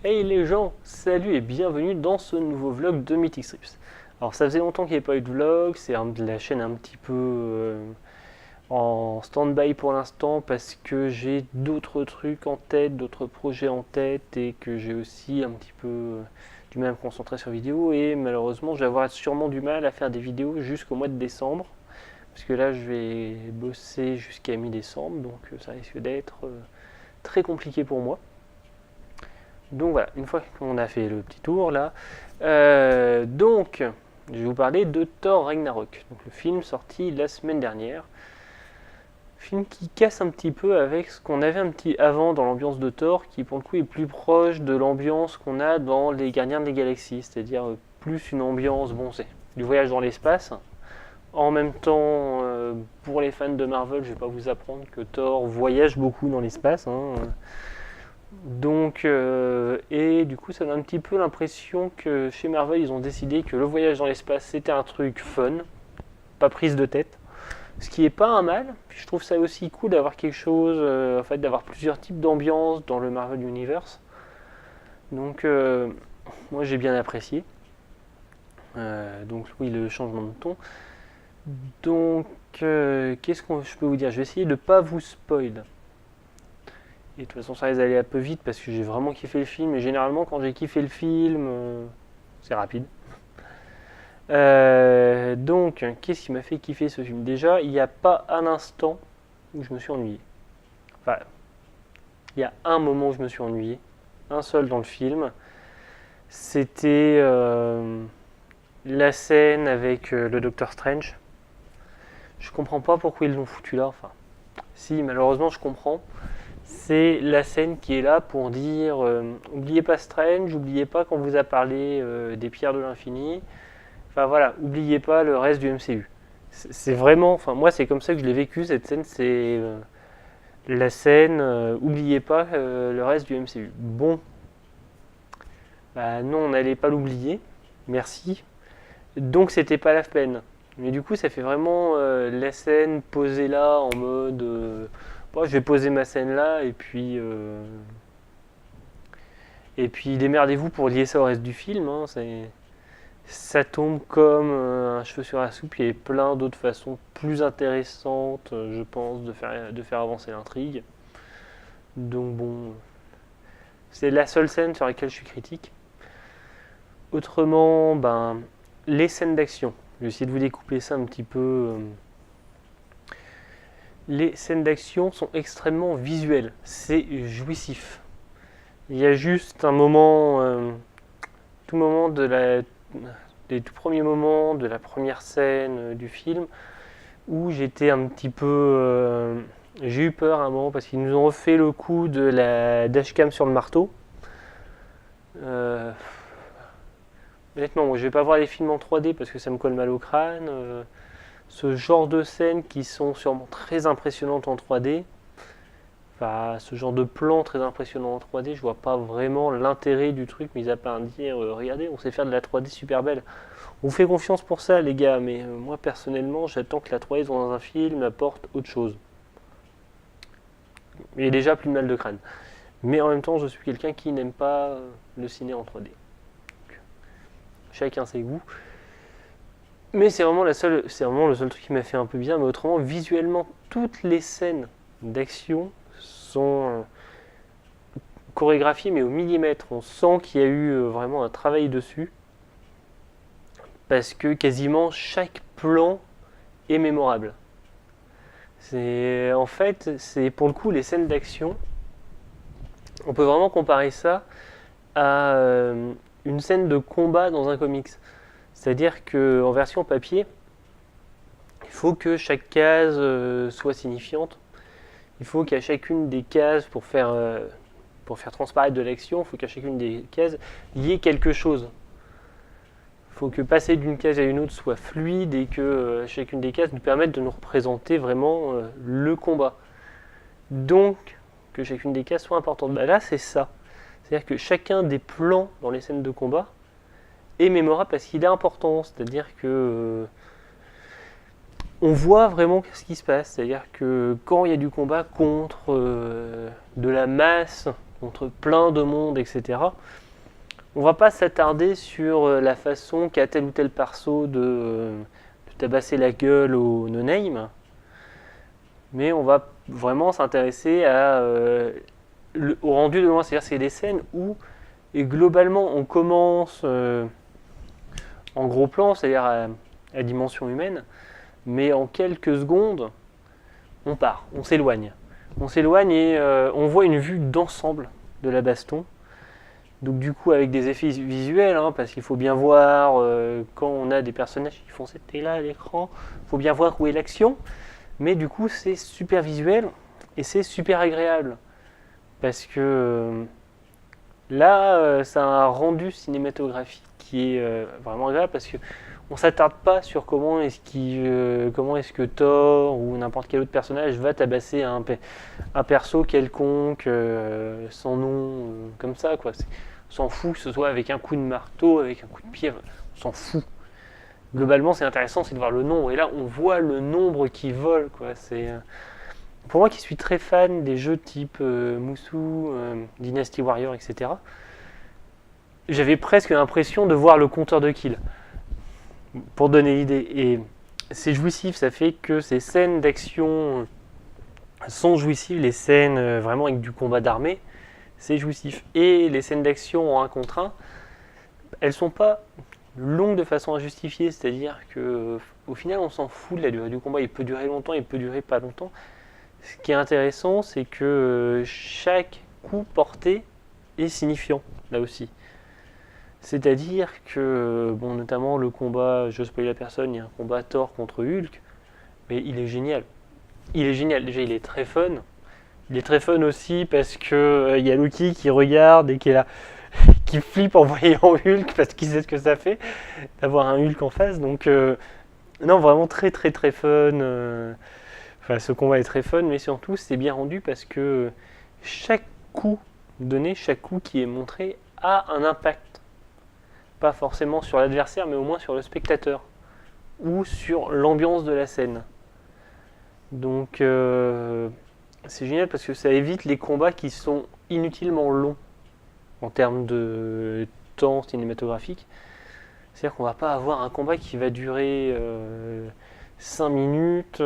Hey les gens, salut et bienvenue dans ce nouveau vlog de Mythic Strips. Alors ça faisait longtemps qu'il n'y avait pas eu de vlog, c'est la chaîne un petit peu en stand-by pour l'instant parce que j'ai d'autres trucs en tête, d'autres projets en tête et que j'ai aussi un petit peu du mal à me concentrer sur vidéo et malheureusement je vais avoir sûrement du mal à faire des vidéos jusqu'au mois de décembre parce que là je vais bosser jusqu'à mi-décembre donc ça risque d'être très compliqué pour moi. Donc voilà, une fois qu'on a fait le petit tour là, donc je vais vous parler de Thor Ragnarok, donc le film sorti la semaine dernière. Film qui casse un petit peu avec ce qu'on avait un petit avant dans l'ambiance de Thor, qui pour le coup est plus proche de l'ambiance qu'on a dans les Gardiens des Galaxies, c'est-à-dire plus une ambiance, bon c'est du voyage dans l'espace. En même temps, pour les fans de Marvel, je vais pas vous apprendre que Thor voyage beaucoup dans l'espace. Donc, et du coup, ça donne un petit peu l'impression que chez Marvel, ils ont décidé que le voyage dans l'espace, c'était un truc fun, pas prise de tête. Ce qui est pas un mal. Puis je trouve ça aussi cool d'avoir quelque chose, en fait, d'avoir plusieurs types d'ambiance dans le Marvel Universe. Donc, moi, j'ai bien apprécié. Donc, oui, le changement de ton. Donc, qu'est-ce que je peux vous dire? Je vais essayer de pas vous spoil. Et de toute façon, ça risque d'aller un peu vite parce que j'ai vraiment kiffé le film. Et généralement, quand j'ai kiffé le film, c'est rapide. Donc, qu'est-ce qui m'a fait kiffer ce film? Déjà, il n'y a pas un instant où je me suis ennuyé. Enfin, il y a un moment où je me suis ennuyé. Un seul dans le film. C'était la scène avec le Docteur Strange. Je comprends pas pourquoi ils l'ont foutu là. Enfin, si, malheureusement, je comprends. C'est la scène qui est là pour dire oubliez pas Strange, oubliez pas qu'on vous a parlé des pierres de l'infini. Enfin voilà, oubliez pas le reste du MCU. C'est vraiment, enfin moi c'est comme ça que je l'ai vécu cette scène, c'est la scène oubliez pas le reste du MCU. Bon, bah non on n'allait pas l'oublier, merci. Donc c'était pas la peine. Mais du coup ça fait vraiment la scène posée là en mode bon, je vais poser ma scène là et puis démerdez-vous pour lier ça au reste du film. Ça tombe comme un cheveu sur la soupe. Il y a plein d'autres façons plus intéressantes, je pense, de faire avancer l'intrigue. Donc bon, c'est la seule scène sur laquelle je suis critique. Autrement, ben, les scènes d'action. Je vais essayer de vous découper ça un petit peu. Les scènes d'action sont extrêmement visuelles. C'est jouissif. Il y a juste un moment, tout moment des tout premiers moments de la première scène du film où j'étais un petit peu, j'ai eu peur à un moment parce qu'ils nous ont refait le coup de la dashcam sur le marteau. Honnêtement, moi, je vais pas voir les films en 3D parce que ça me colle mal au crâne. Ce genre de scènes qui sont sûrement très impressionnantes en 3D. Enfin, ce genre de plan très impressionnant en 3D, je vois pas vraiment l'intérêt du truc, mis à part dire regardez, on sait faire de la 3D super belle. On vous fait confiance pour ça, les gars, mais moi personnellement, j'attends que la 3D dans un film apporte autre chose. Et déjà plus de mal de crâne. Mais en même temps, je suis quelqu'un qui n'aime pas le ciné en 3D. Donc, chacun ses goûts. Mais c'est vraiment le seul truc qui m'a fait un peu bien. Mais autrement, visuellement, toutes les scènes d'action sont chorégraphiées mais au millimètre. On sent qu'il y a eu vraiment un travail dessus parce que quasiment chaque plan est mémorable. En fait, c'est pour le coup les scènes d'action. On peut vraiment comparer ça à une scène de combat dans un comics. C'est-à-dire qu'en version papier, il faut que chaque case soit signifiante. Il faut qu'à chacune des cases, pour faire transparaître de l'action, il faut qu'à chacune des cases, il y ait quelque chose. Il faut que passer d'une case à une autre soit fluide et que chacune des cases nous permette de nous représenter vraiment le combat. Donc, que chacune des cases soit importante. Bah là, c'est ça. C'est-à-dire que chacun des plans dans les scènes de combat est mémorable parce qu'il est important. C'est-à-dire que on voit vraiment ce qui se passe. C'est-à-dire que quand il y a du combat contre de la masse contre plein de monde, etc. On va pas s'attarder sur la façon qu'a tel ou tel perso de tabasser la gueule au no-name, mais on va vraiment s'intéresser au rendu de loin, c'est-à-dire c'est des scènes où et globalement on commence en gros plan, c'est-à-dire à dimension humaine, mais en quelques secondes on part, on s'éloigne. On s'éloigne et on voit une vue d'ensemble de la baston. Donc du coup avec des effets visuels, hein, parce qu'il faut bien voir quand on a des personnages qui font cette là à l'écran, il faut bien voir où est l'action. Mais du coup c'est super visuel et c'est super agréable. Parce que là, ça a un rendu cinématographique qui est vraiment agréable parce que on s'attarde pas sur comment est-ce que Thor ou n'importe quel autre personnage va tabasser un perso quelconque sans nom comme ça quoi. On s'en fout que ce soit avec un coup de marteau, avec un coup de pied, on s'en fout. Globalement, c'est intéressant, c'est de voir le nombre et là, on voit le nombre qui vole quoi. C'est pour moi qui suis très fan des jeux type Musou, Dynasty Warrior, etc. J'avais presque l'impression de voir le compteur de kills. Pour donner l'idée. Et c'est jouissif, ça fait que ces scènes d'action sont jouissives, les scènes vraiment avec du combat d'armée, c'est jouissif. Et les scènes d'action en 1 contre 1, elles sont pas longues de façon injustifiée, c'est-à-dire que au final on s'en fout de la durée du combat, il peut durer longtemps, il peut durer pas longtemps. Ce qui est intéressant, c'est que chaque coup porté est signifiant, là aussi. C'est-à-dire que, bon, notamment le combat, je spoil la personne, il y a un combat Thor contre Hulk, mais il est génial. Il est génial, déjà il est très fun. Il est très fun aussi parce que il y a Loki qui regarde et qui flippe en voyant Hulk parce qu'il sait ce que ça fait d'avoir un Hulk en face. Donc, non, vraiment très très très fun. Enfin, ce combat est très fun, mais surtout c'est bien rendu parce que chaque coup donné, chaque coup qui est montré a un impact. Pas forcément sur l'adversaire, mais au moins sur le spectateur ou sur l'ambiance de la scène. Donc c'est génial parce que ça évite les combats qui sont inutilement longs en termes de temps cinématographique. C'est-à-dire qu'on va pas avoir un combat qui va durer 5 minutes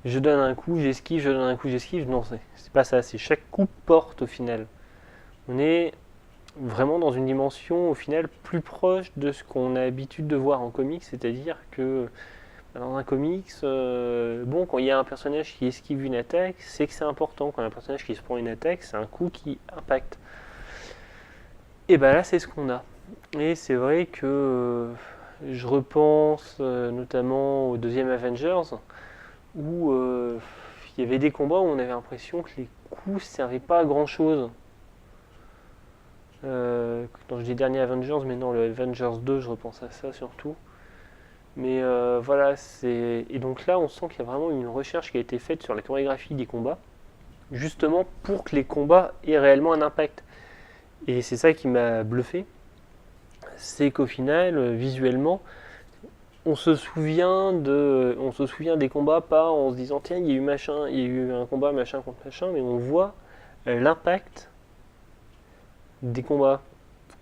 je donne un coup, j'esquive, je donne un coup, j'esquive. Non, c'est pas ça, c'est chaque coup porte au final. On est vraiment dans une dimension au final plus proche de ce qu'on a l'habitude de voir en comics, c'est-à-dire que dans un comics, bon, quand il y a un personnage qui esquive une attaque, c'est que c'est important. Quand il y a un personnage qui se prend une attaque, c'est un coup qui impacte. Et ben là, c'est ce qu'on a. Et c'est vrai que je repense notamment au deuxième Avengers, où il y avait des combats où on avait l'impression que les coups ne servaient pas à grand chose. Quand je dis dernier Avengers, mais non, le Avengers 2, je repense à ça surtout. Mais voilà, et donc là, on sent qu'il y a vraiment une recherche qui a été faite sur la chorégraphie des combats, justement pour que les combats aient réellement un impact. Et c'est ça qui m'a bluffé, c'est qu'au final, visuellement, on se souvient des combats pas en se disant tiens, il y a eu machin, il y a eu un combat machin contre machin, mais on voit l'impact des combats.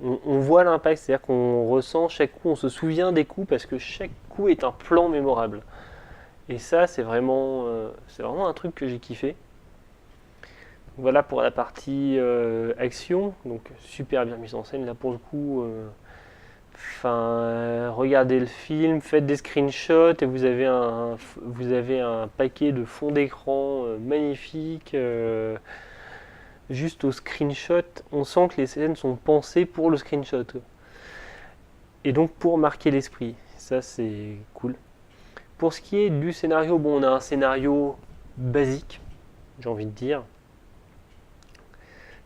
On voit l'impact, c'est-à-dire qu'on ressent chaque coup, on se souvient des coups parce que chaque coup est un plan mémorable. Et ça, c'est vraiment un truc que j'ai kiffé. Voilà pour la partie action, donc super bien mise en scène. Là pour le coup, regardez le film, faites des screenshots et vous avez un paquet de fonds d'écran magnifique. Juste au screenshot, on sent que les scènes sont pensées pour le screenshot. Et donc pour marquer l'esprit. Ça c'est cool. Pour ce qui est du scénario, bon on a un scénario basique, j'ai envie de dire.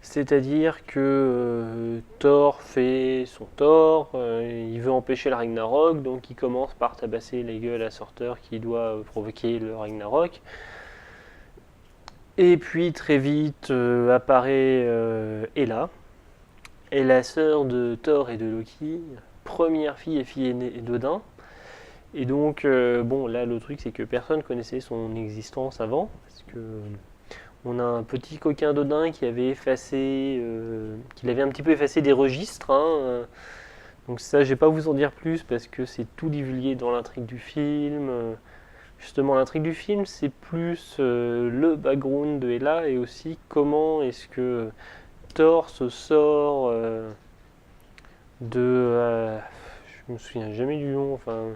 C'est-à-dire que Thor fait son Thor, il veut empêcher le Ragnarok, donc il commence par tabasser les gueules à Surtur qui doit provoquer le Ragnarok. Et puis très vite apparaît Hela, est la sœur de Thor et de Loki, première fille et fille aînée d'Odin. Et donc bon là le truc c'est que personne connaissait son existence avant, parce que On a un petit coquin d'Odin qui avait qu'il avait un petit peu effacé des registres, hein. Donc ça, je vais pas vous en dire plus parce que c'est tout divulgué dans l'intrigue du film. Justement, l'intrigue du film, c'est plus le background de Hela et aussi comment est-ce que Thor se sort je me souviens jamais du nom, enfin,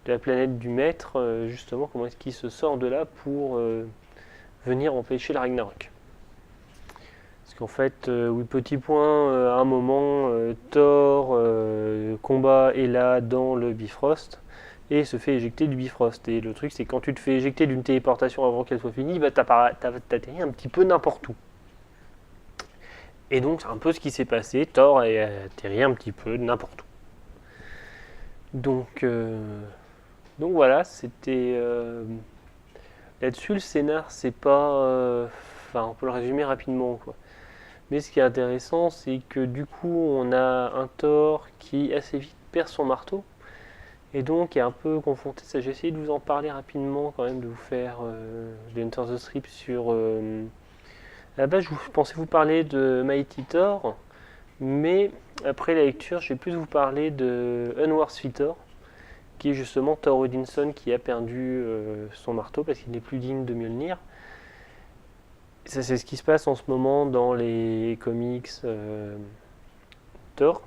de la planète du maître, justement, comment est-ce qu'il se sort de là pour venir empêcher la Ragnarok. Parce qu'en fait, oui, petit point, à un moment, Thor combat Hela dans le Bifrost et se fait éjecter du Bifrost. Et le truc, c'est que quand tu te fais éjecter d'une téléportation avant qu'elle soit finie, bah, t'atterris un petit peu n'importe où. Et donc, c'est un peu ce qui s'est passé. Thor a atterri un petit peu n'importe où. Donc voilà, c'était. Là-dessus, le scénar, c'est pas. Enfin, on peut le résumer rapidement, quoi. Mais ce qui est intéressant, c'est que du coup, on a un Thor qui assez vite perd son marteau. Et donc est un peu confronté. Ça, j'ai essayé de vous en parler rapidement quand même, de vous faire des Enter the Strip sur. À la base, je pensais vous parler de Mighty Thor, mais après la lecture, je vais plus vous parler de Unworthy Thor, qui est justement Thor Odinson qui a perdu son marteau parce qu'il n'est plus digne de Mjolnir. Ça, c'est ce qui se passe en ce moment dans les comics Thor.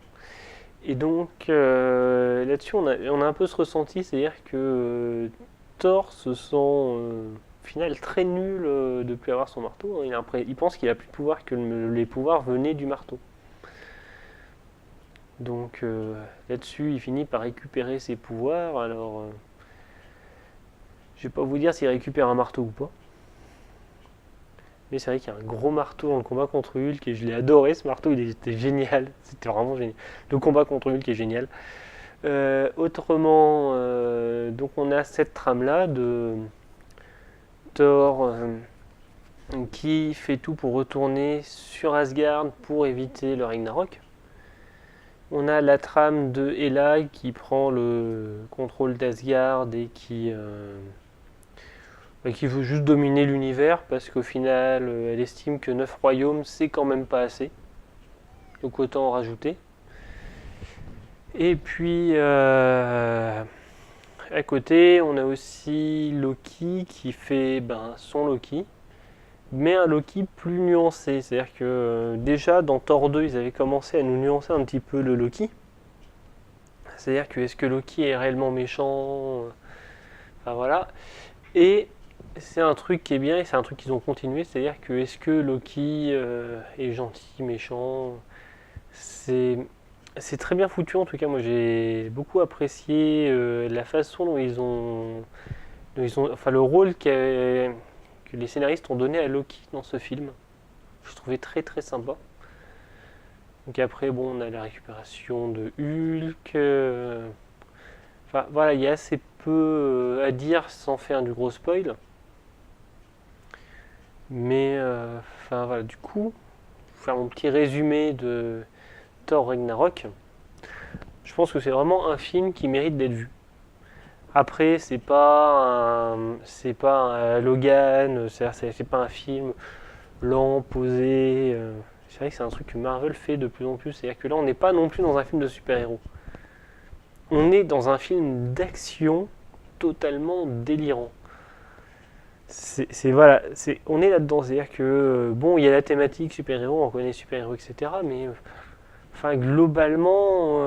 Et donc là-dessus, on a un peu ce ressenti, c'est-à-dire que Thor se sent au final très nul de ne plus avoir son marteau. Il pense qu'il a plus de pouvoir que les pouvoirs venaient du marteau. Donc là-dessus, il finit par récupérer ses pouvoirs. Alors, je vais pas vous dire s'il récupère un marteau ou pas. Mais c'est vrai qu'il y a un gros marteau dans le combat contre Hulk et je l'ai adoré ce marteau, il était génial, c'était vraiment génial. Le combat contre Hulk est génial. Autrement, donc on a cette trame là de Thor qui fait tout pour retourner sur Asgard pour éviter le Ragnarok. On a la trame de Hela qui prend le contrôle d'Asgard et qui veut juste dominer l'univers parce qu'au final, elle estime que 9 royaumes, c'est quand même pas assez. Donc autant en rajouter. Et puis, à côté, on a aussi Loki qui fait son Loki, mais un Loki plus nuancé. C'est-à-dire que déjà, dans Thor 2, ils avaient commencé à nous nuancer un petit peu le Loki. C'est-à-dire que est-ce que Loki est réellement méchant? Enfin voilà. Et c'est un truc qui est bien et c'est un truc qu'ils ont continué, c'est-à-dire que est-ce que Loki est gentil, méchant? C'est très bien foutu en tout cas, moi j'ai beaucoup apprécié la façon dont enfin le rôle que les scénaristes ont donné à Loki dans ce film. Je trouvais très très sympa. Donc après bon, on a la récupération de Hulk. Enfin voilà, il y a assez peu à dire sans faire du gros spoil. Mais enfin voilà, du coup, pour faire mon petit résumé de Thor Ragnarok, je pense que c'est vraiment un film qui mérite d'être vu. Après, c'est pas un Logan, c'est pas un film lent, posé. C'est vrai que c'est un truc que Marvel fait de plus en plus. C'est-à-dire que là, on n'est pas non plus dans un film de super-héros. On est dans un film d'action totalement délirant. Voilà, on est là-dedans, c'est-à-dire que bon, il y a la thématique super-héros, on connaît super-héros, etc. Mais enfin, globalement,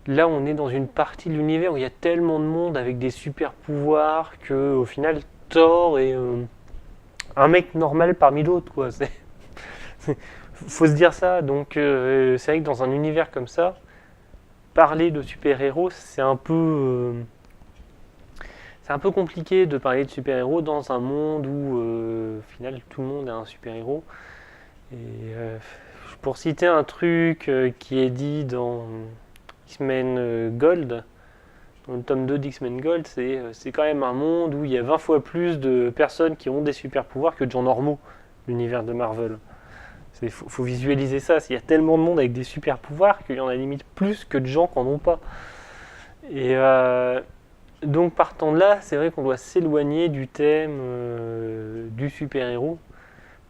là, on est dans une partie de l'univers où il y a tellement de monde avec des super-pouvoirs que, au final, Thor est un mec normal parmi d'autres, quoi. Faut se dire ça. Donc, c'est vrai que dans un univers comme ça, parler de super-héros, c'est un peu compliqué de parler de super-héros dans un monde où, au final, tout le monde est un super-héros. Et pour citer un truc qui est dit dans X-Men Gold, dans le tome 2 d'X-Men Gold, c'est quand même un monde où il y a 20 fois plus de personnes qui ont des super-pouvoirs que de gens normaux, l'univers de Marvel. Faut visualiser ça, il y a tellement de monde avec des super-pouvoirs qu'il y en a limite plus que de gens qui n'en ont pas. Et Donc partant de là, c'est vrai qu'on doit s'éloigner du thème du super-héros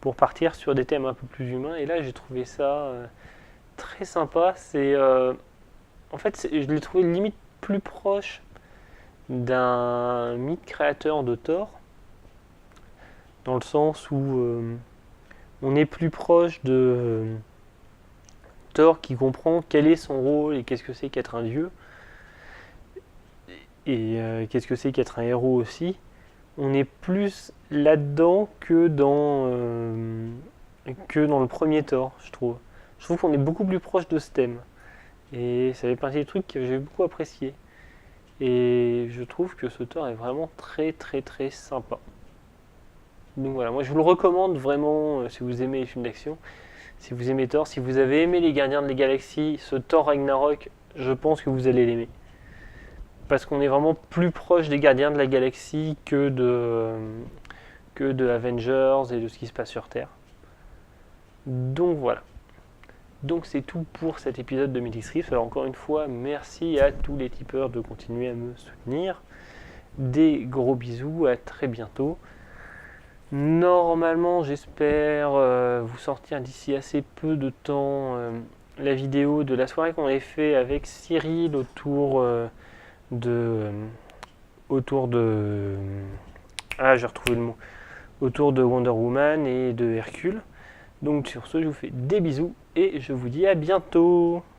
pour partir sur des thèmes un peu plus humains. Et là, j'ai trouvé ça très sympa. En fait, je l'ai trouvé limite plus proche d'un mythe créateur de Thor, dans le sens où on est plus proche de Thor qui comprend quel est son rôle et qu'est-ce que c'est qu'être un dieu, et qu'est-ce que c'est qu'être un héros aussi. On est plus là-dedans que dans le premier Thor, je trouve. Je trouve qu'on est beaucoup plus proche de ce thème. Et ça fait partie des trucs que j'ai beaucoup apprécié. Et je trouve que ce Thor est vraiment très très très sympa. Donc voilà, moi je vous le recommande vraiment si vous aimez les films d'action. Si vous aimez Thor, si vous avez aimé les Gardiens de la Galaxie, ce Thor Ragnarok, je pense que vous allez l'aimer. Parce qu'on est vraiment plus proche des Gardiens de la Galaxie que de Avengers et de ce qui se passe sur Terre. Donc voilà. Donc c'est tout pour cet épisode de Mythic Rift. Alors encore une fois, merci à tous les tipeurs de continuer à me soutenir. Des gros bisous, à très bientôt. Normalement, j'espère vous sortir d'ici assez peu de temps la vidéo de la soirée qu'on avait fait avec Cyril de... autour de... Ah, j'ai retrouvé le mot. Autour de Wonder Woman et de Hercule. Donc sur ce, je vous fais des bisous et je vous dis à bientôt.